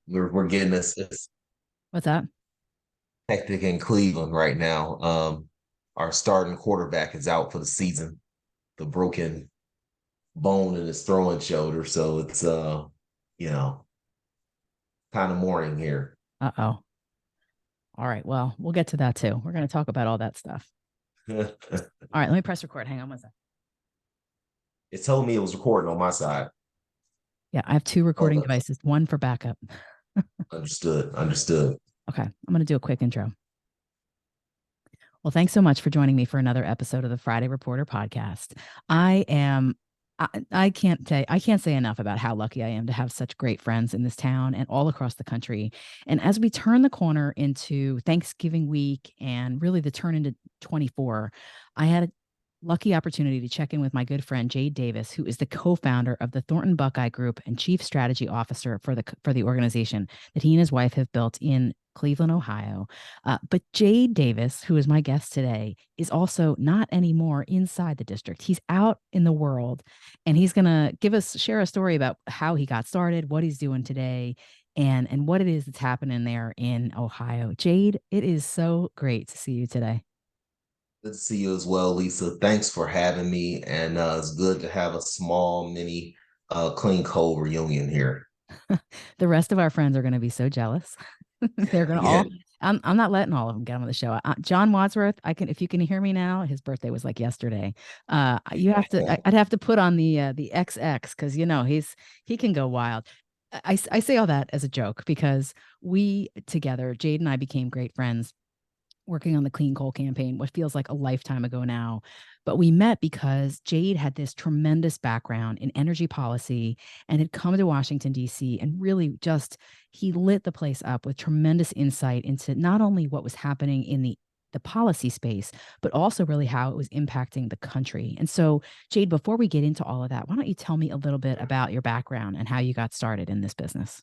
we're getting this What's that? hectic in Cleveland right now. Our starting quarterback is out for the season, the broken bone in his throwing shoulder. So it's you know, kind of mourning here. Uh-oh. All right. Well, we'll get to that too. We're going to talk about all that stuff. It All right. Let me press record. Hang on one second. told me it was recording on my side. Yeah, I have two Oh, recording devices, one for backup. understood, understood. Okay. I'm going to do a quick intro. Well, thanks so much for joining me for another episode of the Friday Reporter podcast. I am I can't say enough about how lucky I am to have such great friends in this town and all across the country. And as we turn the corner into Thanksgiving week and really the turn into 24, I had a lucky opportunity to check in with my good friend Jade Davis, who is the co-founder of the Thornton Buckeye Group and chief strategy officer for the organization that he and his wife have built in Cleveland, Ohio. But Jade Davis, who is my guest today, is also not anymore inside the district. He's out in the world, and he's gonna share a story about how he got started, what he's doing today, and what it is that's happening there in Ohio. Jade, it is so great to see you today. Good to see you as well, Lisa. Thanks for having me. And it's good to have a small mini clean cold reunion here. The rest of our friends are going to be so jealous. They're going to Yeah. all. I'm not letting all of them get on the show. John Wadsworth, I can if you can hear me now. His birthday was like yesterday. You have to. I'd have to put on the XX because he can go wild. I say all that as a joke because we together, Jade and I became great friends working on the clean coal campaign, what feels like a lifetime ago now. But we met because Jade had this tremendous background in energy policy and had come to Washington, D.C., and really just he lit the place up with tremendous insight into not only what was happening in the policy space, but also really how it was impacting the country. And so, Jade, before we get into all of that, why don't you tell me a little bit about your background and how you got started in this business?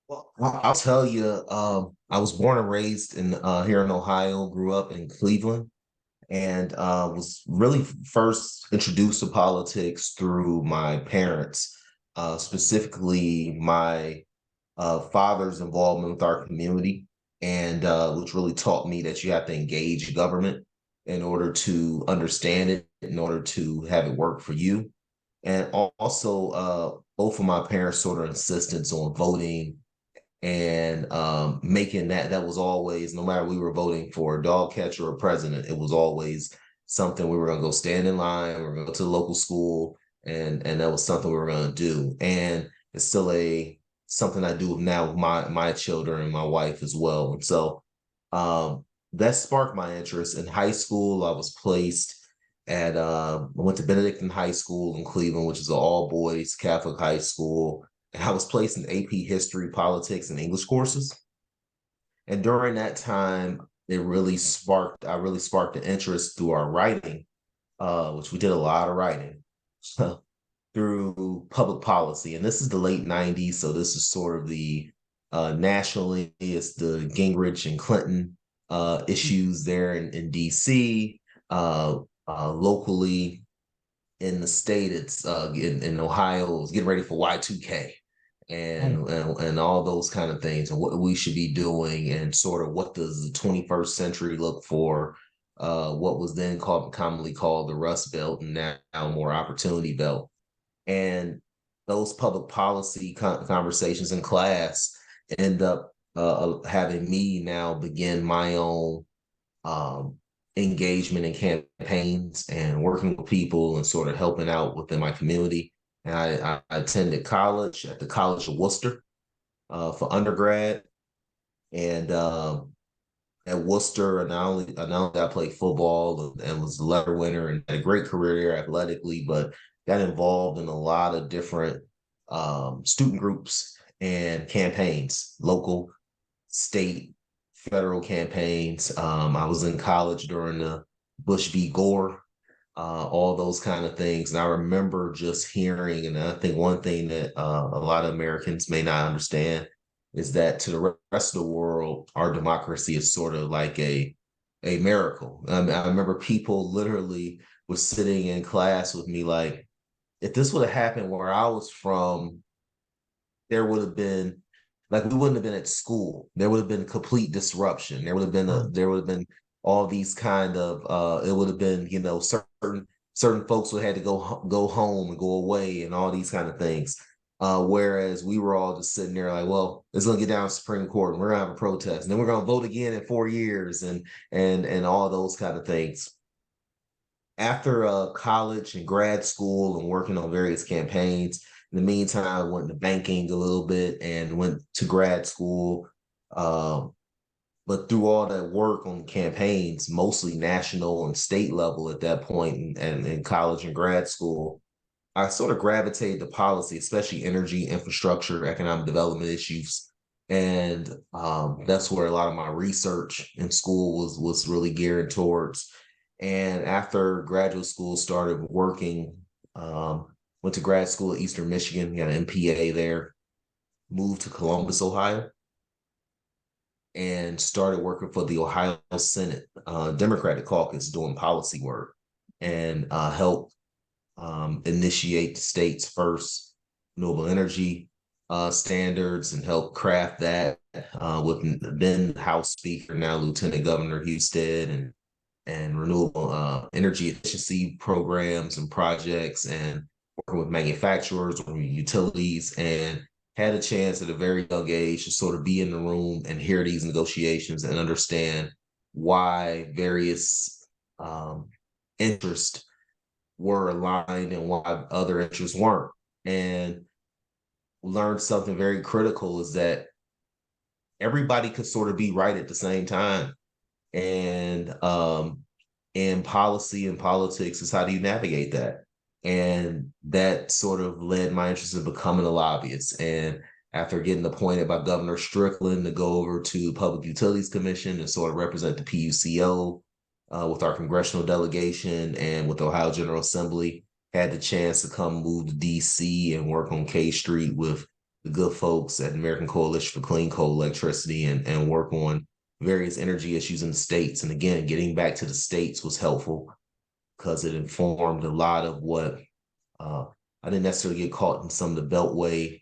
Well, I'll tell you, I was born and raised in here in Ohio, grew up in Cleveland, and was really first introduced to politics through my parents, specifically my father's involvement with our community, and which really taught me that you have to engage government in order to understand it, in order to have it work for you. And also, both of my parents sort of insistence on voting and making that was always, no matter we were voting for a dog catcher or a president, it was always something we were going to go stand in line, we were going to go to the local school, and that was something we were going to do. And it's still a something I do now with my children and my wife as well. And so that sparked my interest. In high school, I was placed at I went to Benedictine High School in Cleveland, which is an all boys Catholic high school. And I was placed in AP history, politics, and English courses. And during that time, I really sparked the interest through our writing, which we did a lot of writing through public policy. And this is the late 90s. So this is sort of the nationally, it's the Gingrich and Clinton issues there in DC. Locally in the state, it's in Ohio, it's getting ready for Y2K Right. and all those kind of things and what we should be doing and sort of what does the 21st century look for, what was then commonly called the Rust Belt and now more Opportunity Belt. And those public policy conversations in class end up having me now begin my own um, engagement in campaigns and working with people and sort of helping out within my community. And I attended college at the College of Worcester for undergrad. And at Worcester, and not only I played football and was a letter winner and had a great career there athletically, but got involved in a lot of different student groups and campaigns, local, state, federal campaigns. I was in college during the Bush v. Gore, all those kind of things. And I remember just hearing, and I think one thing that a lot of Americans may not understand is that to the rest of the world, our democracy is sort of like a miracle. I remember people literally was sitting in class with me like, if this would have happened where I was from, there would have been like we wouldn't have been at school. There would have been complete disruption. Wow. There would have been all these kind of it would have been, certain folks would have had to go home and go away and all these kind of things. Whereas we were all just sitting there like, well, it's gonna get down to Supreme Court and we're gonna have a protest and then we're gonna vote again in 4 years and all those kind of things. After college and grad school and working on various campaigns, in the meantime, I went into banking a little bit and went to grad school. Um, but through all that work on campaigns, mostly national and state level at that point, and in college and grad school, I sort of gravitated to policy, especially energy, infrastructure, economic development issues. And that's where a lot of my research in school was really geared towards. And after graduate school, started working. Went to grad school at Eastern Michigan, got an MPA there. Moved to Columbus, Ohio, and started working for the Ohio Senate Democratic Caucus, doing policy work, and helped initiate the state's first renewable energy standards and help craft that with then House Speaker, now Lieutenant Governor Husted, and renewable energy efficiency programs and projects, and working with manufacturers, working with utilities, and had a chance at a very young age to sort of be in the room and hear these negotiations and understand why various interests were aligned and why other interests weren't. And learned something very critical is that everybody could sort of be right at the same time. And in policy and politics is how do you navigate that? And that sort of led my interest in becoming a lobbyist. And after getting appointed by Governor Strickland to go over to the Public Utilities Commission and sort of represent the PUCO with our congressional delegation and with the Ohio General Assembly, had the chance to come move to DC and work on K Street with the good folks at American Coalition for Clean Coal Electricity, and work on various energy issues in the states. And again, getting back to the states was helpful because it informed a lot of what I didn't necessarily get caught in some of the Beltway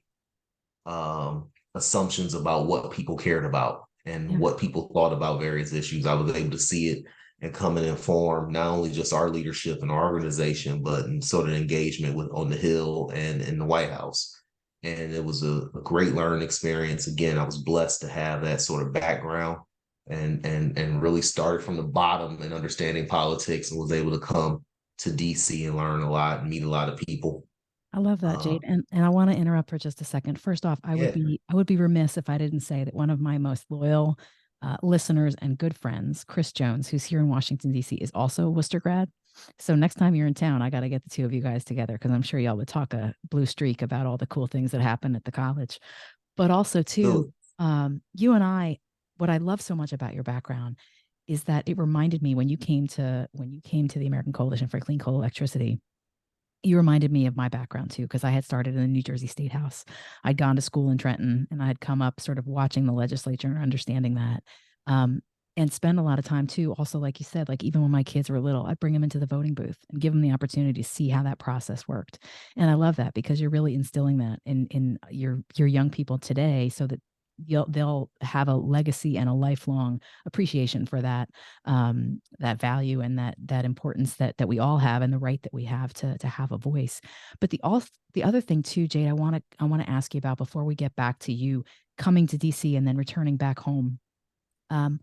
assumptions about what people cared about and Yeah. what people thought about various issues. I was able to see it and come and inform not only just our leadership and our organization, but in sort of engagement with on the Hill and in the White House. And it was a great learning experience. Again, I was blessed to have that sort of background and really started from the bottom and understanding politics, and was able to come to DC and learn a lot and meet a lot of people. I love that, Uh, Jade. And I want to interrupt for just a second. First off, yeah, I would be remiss if I didn't say that one of my most loyal listeners and good friends, Chris Jones, who's here in Washington D.C., is also a Worcester grad. So next time you're in town, I got to get the two of you guys together because I'm sure y'all would talk a blue streak about all the cool things that happen at the college. But also too, so you and I, what I love so much about your background is that it reminded me when you came to the American Coalition for Clean Coal Electricity, you reminded me of my background too, because I had started in the New Jersey State House. I'd gone to school in Trenton, and I had come up sort of watching the legislature and understanding that. Um, and spend a lot of time too. Also, like you said, like even when my kids were little, I'd bring them into the voting booth and give them the opportunity to see how that process worked. And I love that because you're really instilling that in your young people today, so that they'll have a legacy and a lifelong appreciation for that value and that importance that we all have, and the right that we have to have a voice. But the other thing too, Jade, I want to ask you about before we get back to you coming to DC and then returning back home. Um,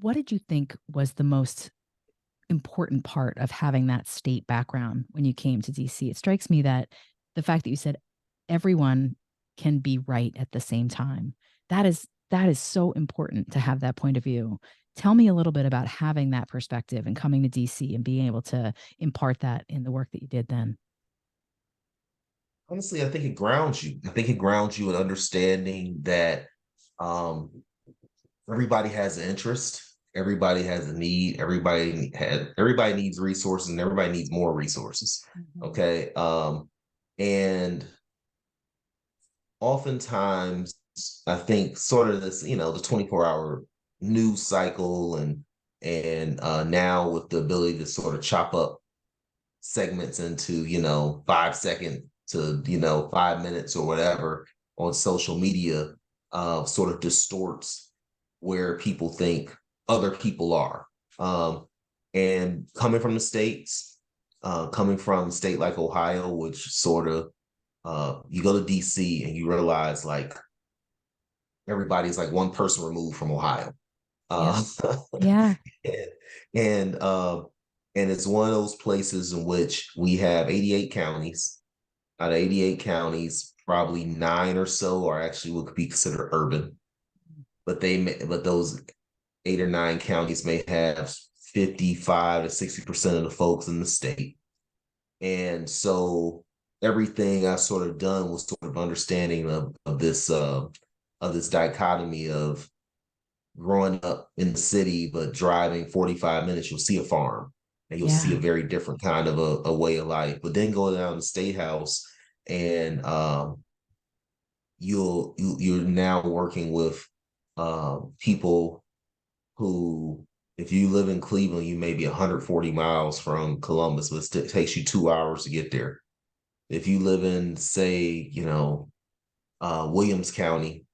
what did you think was the most important part of having that state background when you came to DC? It strikes me that the fact that you said everyone can be right at the same time, that is so important to have that point of view. Tell me a little bit about having that perspective and coming to DC and being able to impart that in the work that you did then. honestly, I think it grounds you. I think it grounds you in understanding that um, everybody has an interest, everybody has a need, everybody needs resources, and everybody needs more resources. Mhm. Okay. And oftentimes I think sort of this, the 24-hour news cycle, and now with the ability to sort of chop up segments into, 5 second to, 5 minutes or whatever, on social media sort of distorts where people think other people are. And coming from the States, coming from a state like Ohio, which sort of you go to DC and you realize like everybody's like one person removed from Ohio. Yeah. Uh, Yeah. and and and it's one of those places in which we have 88 counties. Out of 88 counties, probably 9 or so are actually what could be considered urban. But those 8 or 9 counties may have 55 to 60% of the folks in the state. And so everything I sort of done was sort of understanding of this dichotomy of growing up in the city, but driving 45 minutes, you'll see a farm and you'll see a Yeah. very different kind of a way of life. But then go down to the state house and you're now working with people who, if you live in Cleveland, you may be 140 miles from Columbus, but it takes you 2 hours to get there. If you live in, say, Williams County,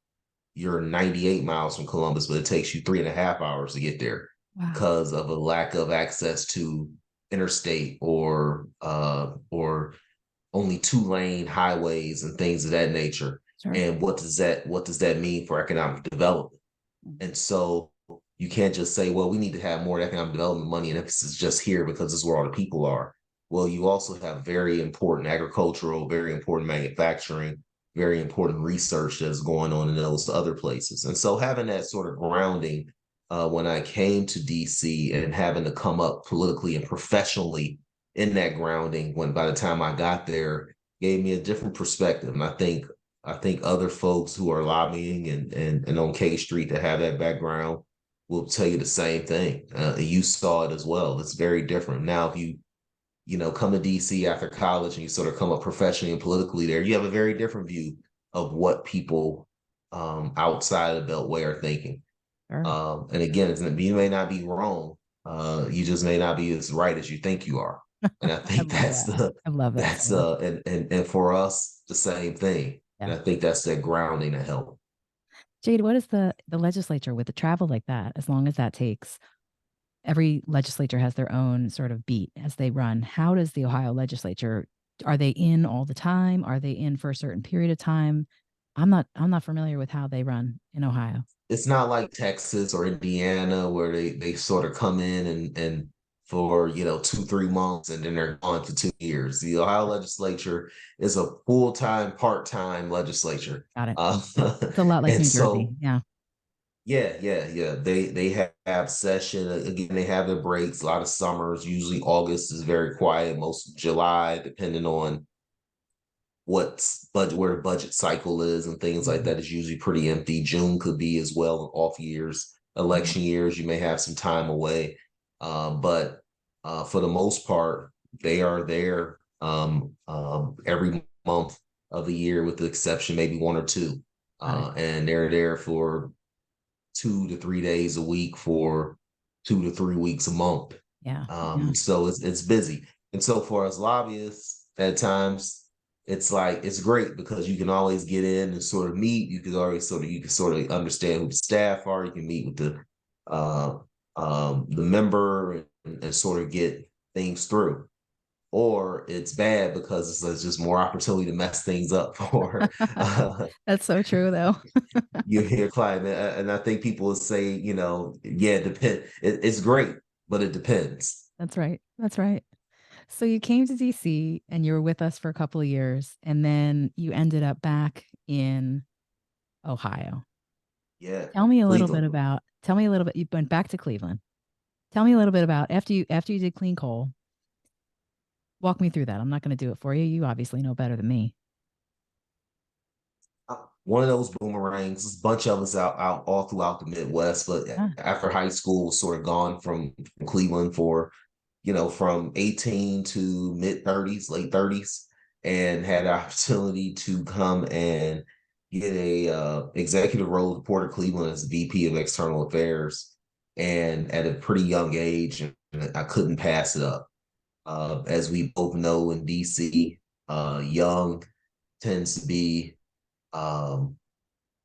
you're 98 miles from Columbus, but it takes you 3.5 hours to get there Wow. because of a lack of access to interstate or only 2-lane highways and things of that nature. Sure. And what does that mean for economic development? And so you can't just say, well, we need to have more economic development money and emphasis just here because this is where all the people are. Well, you also have very important agricultural, very important manufacturing, very important research that's going on in those other places. And so having that sort of grounding when I came to DC and having to come up politically and professionally in that grounding when by the time I got there gave me a different perspective. And I think other folks who are lobbying and on K Street that have that background will tell you the same thing. You saw it as well. It's very different. Now, if you come to DC after college and you sort of come up professionally and politically there, you have a very different view of what people outside of the Beltway are thinking. Sure. And again, you may not be wrong. You just may not be as right as you think you are. And I I think love that's that. the I love that so that's much. and for us the same thing. And Yeah. I think that's that grounding to help. Jade, what is the legislature with the travel like that, as long as that takes? Every legislature has their own sort of beat as they run. How does the Ohio legislature, are they in all the time? Are they in for a certain period of time? I'm not familiar with how they run in Ohio. It's not like Texas or Indiana where they sort of come in and for 2 3 months and then they're gone for 2 years. The Ohio legislature is a full-time, part-time legislature. Got it. Uh, It's a lot like and New Jersey. so Yeah. yeah. They have session again. They have their breaks. A lot of summers. Usually August is very quiet. Most of July, depending on what's budget where the budget cycle is and things like Mhm. that, is usually pretty empty. June could be as well. Off years, Mhm. election years, you may have some time away. But for the most part, they are there every month of the year, with the exception maybe 1 or 2. Got it. And they're there for 2 to 3 days a week for 2 to 3 weeks a month. Yeah. Yeah. So it's busy. And so for us lobbyists, at times it's like it's great because you can always get in and sort of meet. You can sort of understand who the staff are. You can meet with uh the member and sort of get things through. Or it's bad because it's just more opportunity to mess things up for That's so true, though. you hear client, and I think people will say, yeah, it depends. It's great, but it depends. That's right. That's right. So you came to DC and you were with us for a couple of years, and then you ended up back in Ohio. Yeah, Cleveland. Tell me a little bit. You went back to Cleveland. Tell me a little bit about after you did clean coal. Walk me through that. I'm not going to do it for you. You obviously know better than me. One of those boomerangs. There's a bunch of us out all throughout the Midwest, but Ah, after high school, was sort of gone from Cleveland for from 18 to mid 30s, late 30s, and had the opportunity to come and get a executive role at Port of Cleveland as VP of External Affairs, and at a pretty young age, and I couldn't pass it up. As we both know in DC, young tends to be um,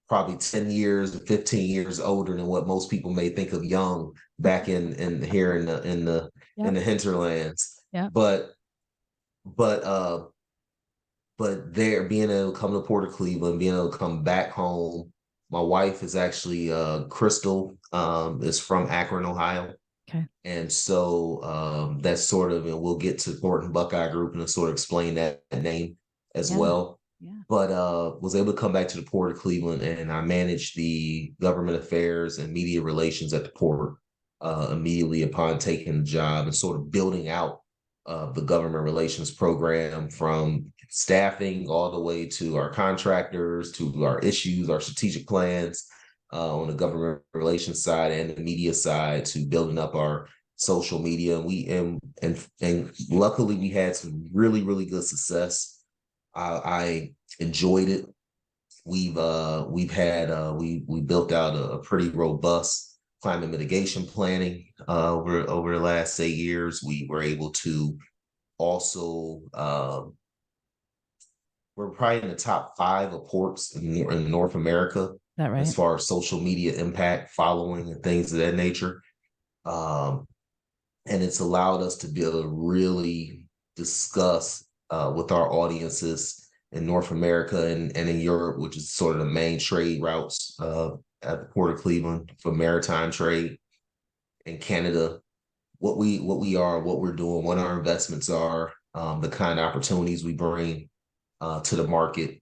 probably 10 years or 15 years older than what most people may think of young back in here in Yep. the hinterlands. Yep. But but uh but there being able to come to Port of Cleveland, being able to come back home. My wife is actually Crystal, is from Akron, Ohio. Okay. And so that's sort of, and we'll get to Thornton Buckeye Group and sort of explain that name as Yeah. well. Yeah. But was able to come back to the Port of Cleveland, and I managed the government affairs and media relations at the port immediately upon taking the job, and sort of building out the government relations program from staffing all the way to our contractors, to our issues, our strategic plans on the government relations side and the media side, to building up our social media. And and luckily we had some really good success. I enjoyed it. We've had we built out a pretty robust climate mitigation planning over the last 8 years. We were able to also we're probably in the top five of ports in North America Is that as right? far as social media impact, following, and things of that nature. Um, and it's allowed us to be able to really discuss with our audiences in North America and in Europe, which is sort of the main trade routes at the Port of Cleveland for maritime trade, in Canada, what we are, what we're doing, what our investments are, the kind of opportunities we bring to the market.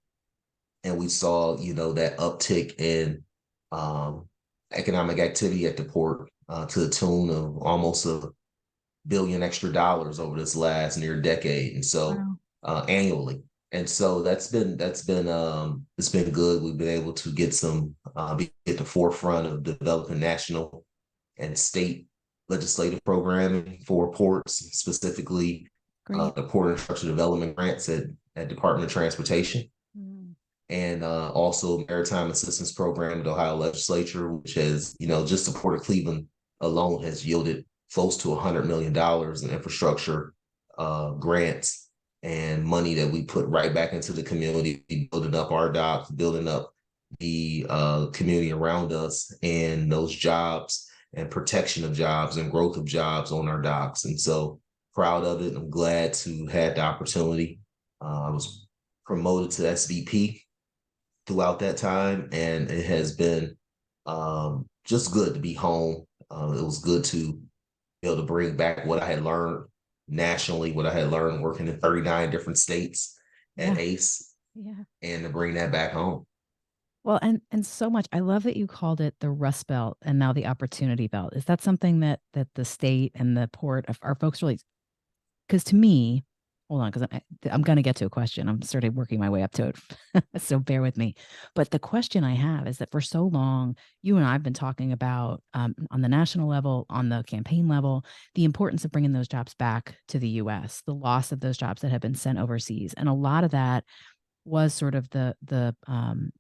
And we saw, that uptick in um, economic activity at the port to the tune of almost $1 billion extra over this last near decade, and so Wow. annually. And so that's been it's been good. We've been able to get some be at the forefront of developing national and state legislative programming for ports, specifically Great. the port infrastructure development grants at Department of Transportation, Mm. and also Maritime Assistance Program, the Ohio Legislature, which has, just the Port of Cleveland alone has yielded close to $100 million in infrastructure grants and money that we put right back into the community, building up our docks, building up the community around us, and those jobs and protection of jobs and growth of jobs on our docks. And so proud of it. I'm glad to have the opportunity. I was promoted to SVP throughout that time, and it has been just good to be home. It was good to be able to bring back what I had learned nationally, what I had learned working in 39 different states at Yeah. ACE, Yeah. and to bring that back home. Well, and so much. I love that you called it the Rust Belt and now the Opportunity Belt. Is that something that the state and the port are folks really? Because to me, hold on, because I'm going to get to a question. I'm started working my way up to it, so bear with me. But the question I have is that for so long, you and I have been talking about on the national level, on the campaign level, the importance of bringing those jobs back to the U.S., the loss of those jobs that have been sent overseas, and a lot of that was sort of the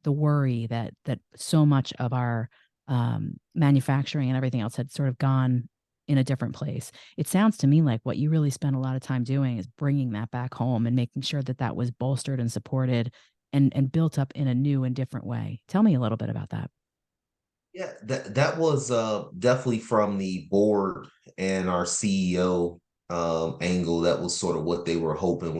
worry that so much of our manufacturing and everything else had sort of gone in a different place. It sounds to me like what you really spent a lot of time doing is bringing that back home and making sure that that was bolstered and supported and built up in a new and different way. Tell me a little bit about that. Yeah, that was definitely from the board and our CEO angle. That was sort of what they were hoping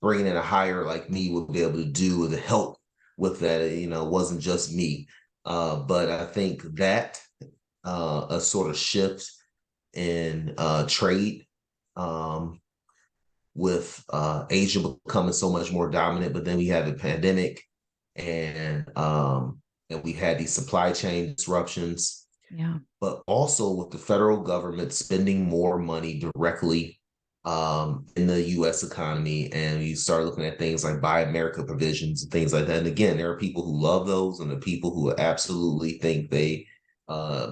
bringing in a hire like me would be able to do to help with that. It wasn't just me. But I think that a sort of shift in trade um, with Asia becoming so much more dominant, but then we had the pandemic, and we had these supply chain disruptions, Yeah. but also with the federal government spending more money directly in the U.S. economy, and you start looking at things like Buy America provisions and things like that. And again, there are people who love those, and the people who absolutely think they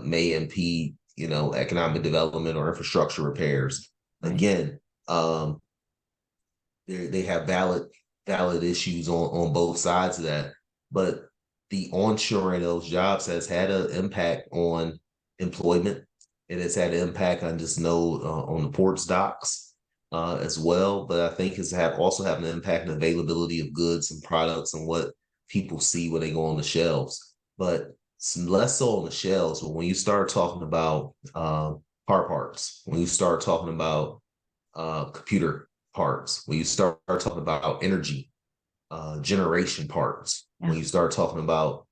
may impede, economic development or infrastructure repairs. Right. Again, they have valid issues on both sides of that, but the onshoring of those jobs has had an impact on employment. It has had an impact on just on the ports docks. as well. But I think it's also having an impact on availability of goods and products and what people see when they go on the shelves. But less so on the shelves. But when you start talking about car parts, when you start talking about computer parts, when you start talking about energy generation parts, Yeah. when you start talking about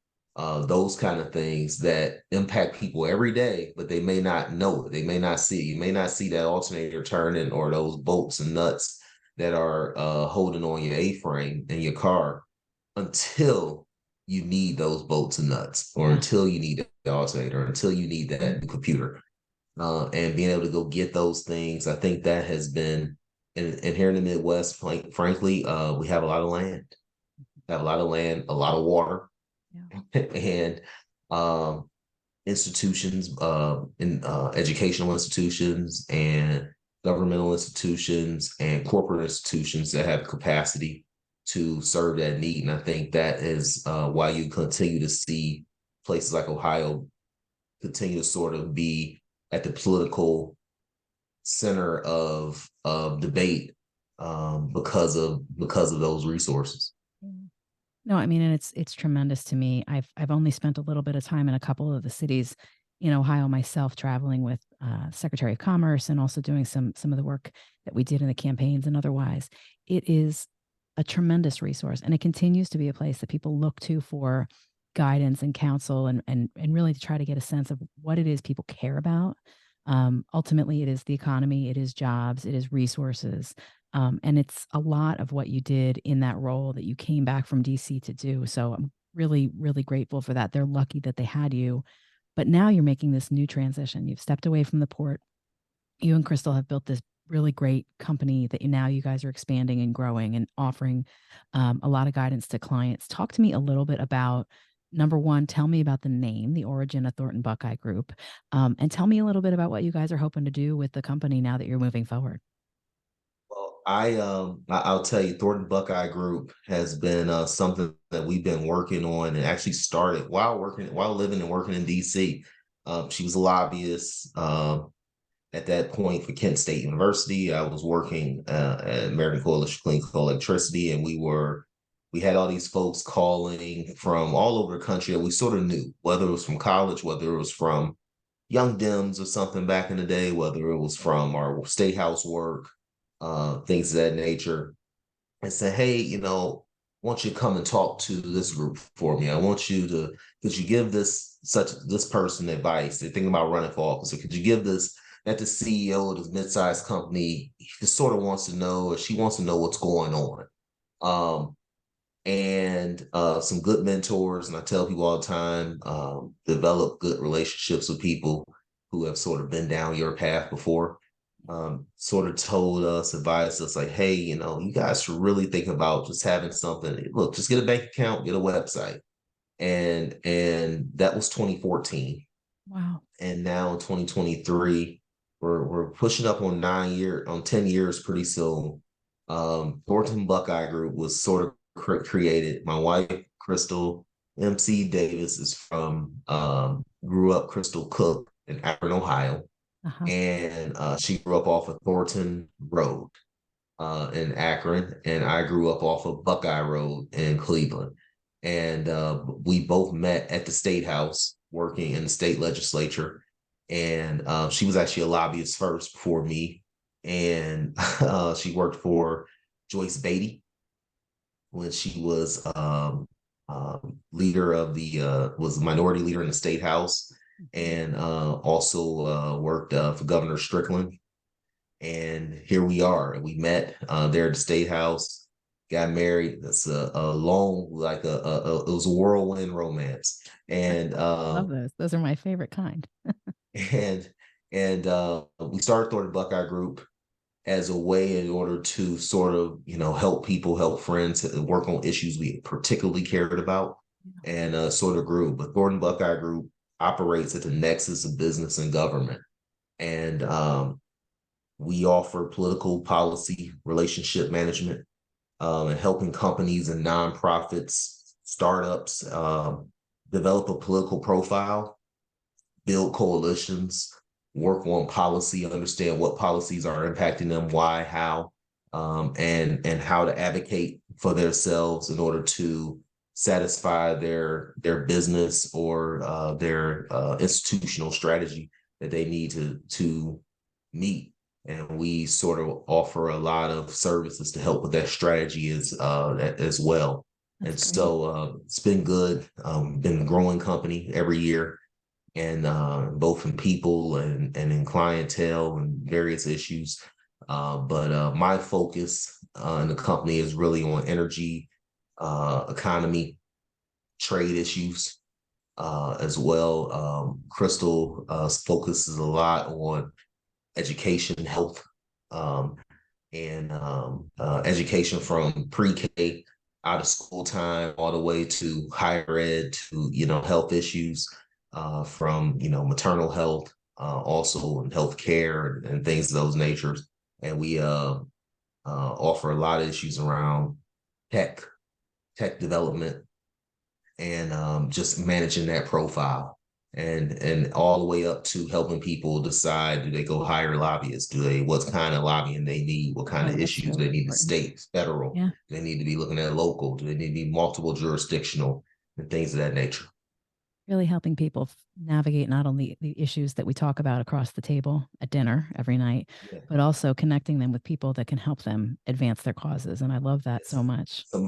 those kind of things that impact people every day, but they may not know it. They may not see. You may not see that alternator turning or those bolts and nuts that are holding on your A-frame in your car until you need those bolts and nuts, or Yeah. until you need the alternator, or until you need that new computer. And being able to go get those things, I think that has been, and here in the Midwest, frankly, we have a lot of land, have a lot of land, a lot of water, Yeah. and um, institutions, in educational institutions, and governmental institutions, and corporate institutions that have capacity to serve that need. And I think that is why you continue to see places like Ohio continue to sort of be at the political center of debate because of those resources. No, I mean, and it's tremendous to me. I've only spent a little bit of time in a couple of the cities in Ohio myself, traveling with Secretary of Commerce and also doing some of the work that we did in the campaigns and otherwise. It is a tremendous resource, and it continues to be a place that people look to for guidance and counsel, and really to try to get a sense of what it is people care about. Ultimately, it is the economy, it is jobs, it is resources, and it's a lot of what you did in that role that you came back from DC to do. So I'm really, really grateful for that. They're lucky that they had you. But now you're making this new transition. You've stepped away from the port. You and Crystal have built this really great company that now you guys are expanding and growing and offering a lot of guidance to clients. Talk to me a little bit about number one, tell me about the name, the origin of Thornton Buckeye Group, and tell me a little bit about what you guys are hoping to do with the company now that you're moving forward. Well, I'll tell you, Thornton Buckeye Group has been something that we've been working on, and actually started while living and working in DC. She was a lobbyist at that point for Kent State University. I was working at American Coalition for Clean Coal Electricity, and we had all these folks calling from all over the country that we sort of knew, whether it was from college, whether it was from Young Dems or something back in the day, whether it was from our state house work, things of that nature, and say, hey, I want you to come and talk to this group for me. I want you to, could you give this person advice? They're thinking about running for office. So could you give this, that the CEO of this mid-sized company, he just sort of wants to know, or she wants to know what's going on. Um, and some good mentors. And I tell people all the time, develop good relationships with people who have sort of been down your path before. Sort of told us, advised us like, hey, you guys should really think about just having something. Look, just get a bank account, get a website. And that was 2014. Wow. And now in 2023, we're pushing up on 10 years pretty soon. Thornton Buckeye Group was sort of created. My wife, Crystal MC Davis, is from grew up Crystal Cook in Akron, Ohio, Uh-huh. and she grew up off of Thornton Road in Akron, and I grew up off of Buckeye Road in Cleveland. And we both met at the State House working in the state legislature. And she was actually a lobbyist first before me. And she worked for Joyce Beatty when she was leader of was minority leader in the State House, and also worked for Governor Strickland. And here we are. And we met there at the State House, got married. That's a long, like it was a whirlwind romance. And Love those. Those are my favorite kind. and we started Thornton Buckeye Group as a way in order to sort of, help people, help friends, work on issues we particularly cared about, and sort of grew. But Thornton Buckeye Group operates at the nexus of business and government. And we offer political policy, relationship management, and helping companies and nonprofits, startups develop a political profile, build coalitions, work on policy, understand what policies are impacting them, why, how, and how to advocate for themselves in order to satisfy their business or their institutional strategy that they need to meet. And we sort of offer a lot of services to help with that strategy as well. That's And great. so it's been good. Been a growing company every year, and both in people and in clientele and various issues. But my focus in the company is really on energy, economy, trade issues as well. Crystal focuses a lot on education, health, um, and education from pre-K, out of school time, all the way to higher ed, to health issues, from maternal health, also in healthcare and things of those natures. And we offer a lot of issues around tech, tech development, and just managing that profile, and all the way up to helping people decide, do they go hire lobbyists, what kind of lobbying they need, what kind Oh, of that's issues really they need, the important. state, federal, Yeah. do they need to be looking at local, do they need to be multiple jurisdictional, and things of that nature. Really helping people navigate not only the issues that we talk about across the table at dinner every night, Yeah. but also connecting them with people that can help them advance their causes. And I love that so Yes. much. Some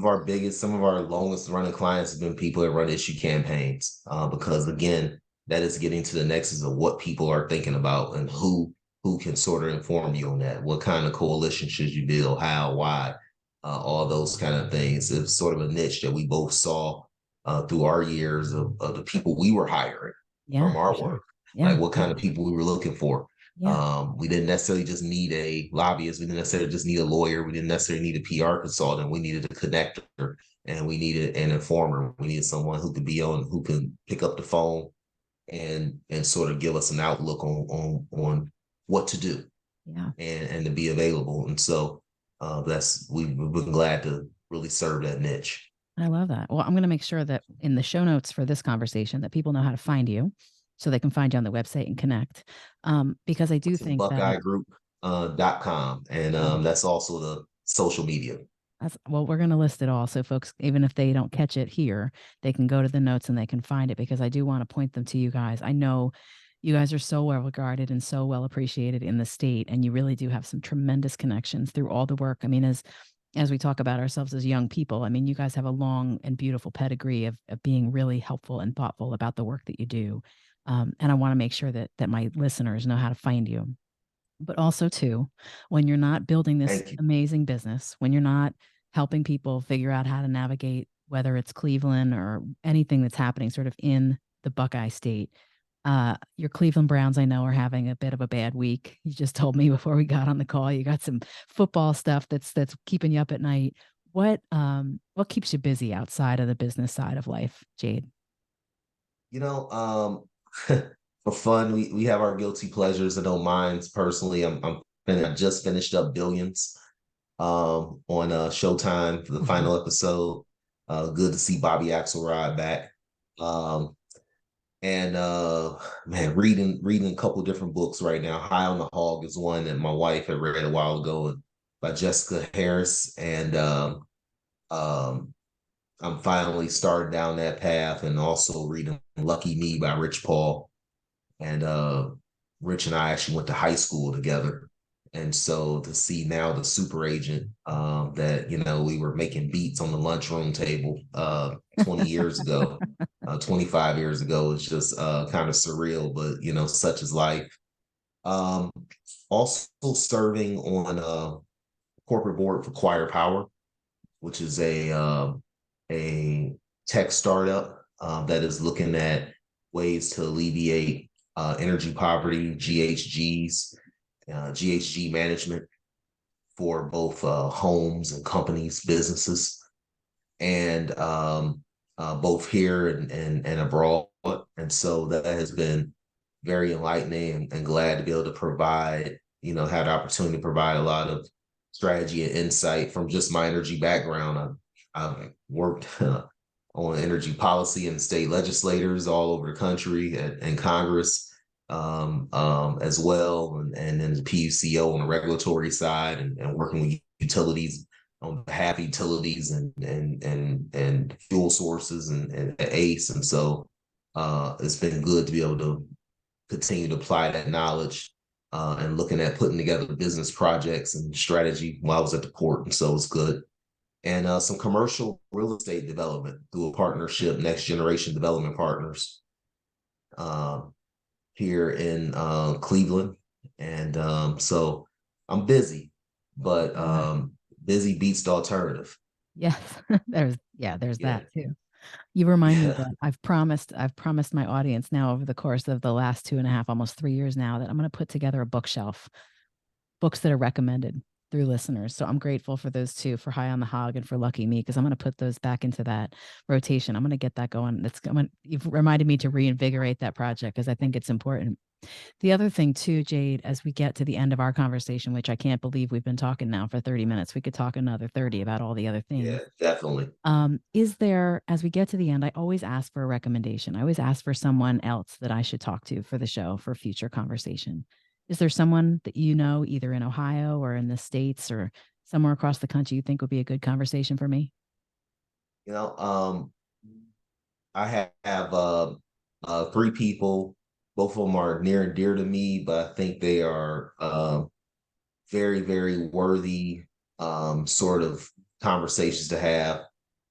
of our longest running clients have been people that run issue campaigns, because again, that is getting to the nexus of what people are thinking about, and who can sort of inform you on that. What kind of coalition should you build? How? Why? All those kind of things. It's sort of a niche that we both saw through our years of the people we were hiring Yeah, from for our sure. work, like Yeah. what kind of people we were looking for. Yeah. We didn't necessarily just need a lobbyist. We didn't necessarily just need a lawyer. We didn't necessarily need a PR consultant. We needed a connector, and we needed an informer. We needed someone who can pick up the phone and sort of give us an outlook on what to do, Yeah. and to be available. And so we've been glad to really serve that niche. I love that. Well, I'm going to make sure that in the show notes for this conversation that people know how to find you so they can find you on the website and connect. Because I do It's think that buckeyegroup.com, and love it. that's also the social media. Well, we're going to list it all. So folks, even if they don't catch it here, they can go to the notes and they can find it because I do want to point them to you guys. I know you guys are so well regarded and so well appreciated in the state, and you really do have some tremendous connections through all the work. I mean, as we talk about ourselves as young people, I mean, you guys have a long and beautiful pedigree of being really helpful and thoughtful about the work that you do. And I want to make sure that my listeners know how to find you. But also, too, when you're not building this Thank you. amazing business, when you're not helping people figure out how to navigate, whether it's Cleveland or anything that's happening sort of in the Buckeye state, your Cleveland Browns, I know, are having a bit of a bad week. You just told me before we got on the call, you got some football stuff that's keeping you up at night. What keeps you busy outside of the business side of life, Jade? You know, for fun, we have our guilty pleasures. I know mine's personally. I just finished up Billions on Showtime for the Oh, final episode. Good to see Bobby Axelrod back. Um, and man, reading a couple different books right now. High on the Hog is one that my wife had read a while ago, by Jessica Harris, and um, I'm finally starting down that path, and also reading Lucky Me by Rich Paul. And Rich and I actually went to high school together. And so to see now the super agent, that, we were making beats on the lunchroom table 20 years ago, 25 years ago, is just kind of surreal, but, such is life. Um, Also serving on a corporate board for Choir Power, which is a tech startup that is looking at ways to alleviate energy poverty, GHG management for both homes and companies, businesses, and both here and abroad. And so that has been very enlightening, and glad to be able to provide, had the opportunity to provide a lot of strategy and insight from just my energy background. I've worked on energy policy in state legislators all over the country and Congress. as well, and then the PUCO on the regulatory side, and working with utilities on behalf of utilities and fuel sources and ACE. And so it's been good to be able to continue to apply that knowledge and looking at putting together business projects and strategy while I was at the port. And so it's good. And some commercial real estate development through a partnership, Next Generation Development Partners, uh, here in Cleveland. And so I'm busy, but busy beats the alternative. Yes, there's Yeah. that too. You remind me Yeah. that I've promised my audience now over the course of the last 2.5, almost 3 years now, that I'm going to put together a bookshelf, books that are recommended through listeners. So I'm grateful for those two, for High on the Hog and for Lucky Me, because I'm going to put those back into that rotation. I'm going to get that going. You've reminded me to reinvigorate that project because I think it's important. The other thing too, Jade, as we get to the end of our conversation, which I can't believe we've been talking now for 30 minutes, we could talk another 30 about all the other Yeah, things. definitely. Is there, as we get to the end, I always ask for a recommendation. I always ask for someone else that I should talk to for the show for future conversation. Is there someone that you know, either in Ohio or in the States or somewhere across the country, you think would be a good conversation for me? You know, I have three people. Both of them are near and dear to me, but I think they are very, very worthy sort of conversations to have.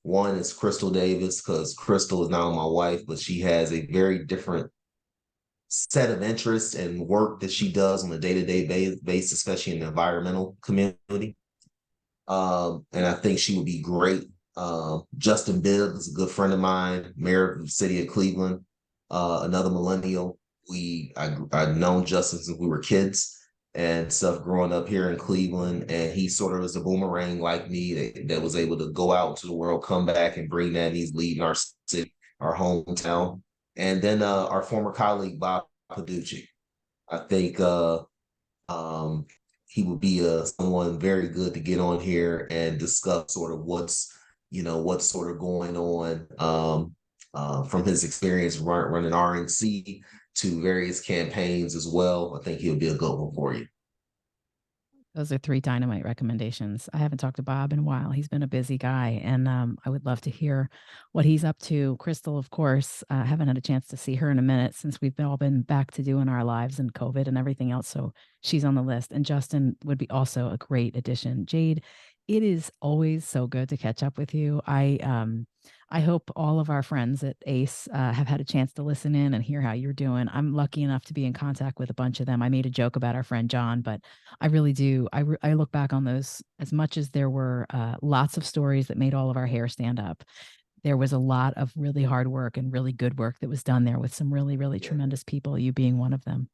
One is Crystal Davis, because Crystal is not only my wife, but she has a very different set of interests and work that she does on a day-to-day basis, especially in the environmental community. And I think she would be great. Justin Bibb is a good friend of mine, mayor of the city of Cleveland, another millennial. I've known Justin since we were kids and stuff growing up here in Cleveland. And he sort of is a boomerang like me that was able to go out to the world, come back and bring that. And he's leading our city, our hometown. And then our former colleague, Bob Paducci. I think um, he would be someone very good to get on here and discuss sort of what's sort of going on from his experience running RNC to various campaigns as well. I think he'll be a good one for you. Those are three dynamite recommendations. I haven't talked to Bob in a while. He's been a busy guy, and I would love to hear what he's up to. Crystal, of course, haven't had a chance to see her in a minute since we've all been back to doing our lives and COVID and everything else. So she's on the list. And Justin would be also a great addition. Jade, it is always so good to catch up with you. I hope all of our friends at ACE have had a chance to listen in and hear how you're doing. I'm lucky enough to be in contact with a bunch of them. I made a joke about our friend John, but I really do. I look back on those, as much as there were lots of stories that made all of our hair stand up. There was a lot of really hard work and really good work that was done there with some really, really Yeah, tremendous people, you being one of them.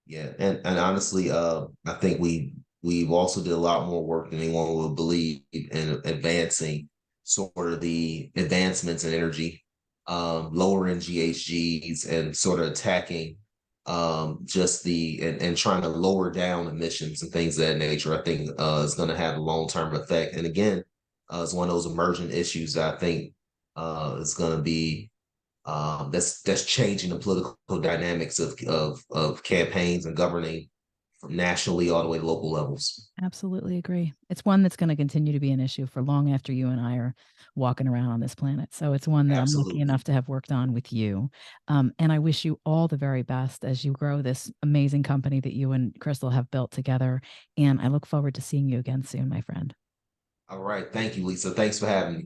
yeah, and honestly, I think we've also did a lot more work than anyone would believe in advancing sort of the advancements in energy, lowering GHGs and sort of attacking just and trying to lower down emissions and things of that nature. I think is going to have a long term effect. And again, it's one of those emergent issues that I think is going to be that's changing the political dynamics of campaigns and governing from nationally all the way to local levels. Absolutely agree. It's one that's going to continue to be an issue for long after you and I are walking around on this planet. So it's one that I'm lucky Absolutely. enough to have worked on with you. And I wish you all the very best as you grow this amazing company that you and Crystal have built together. And I look forward to seeing you again soon, my friend. All right. Thank you, Lisa. Thanks for having me.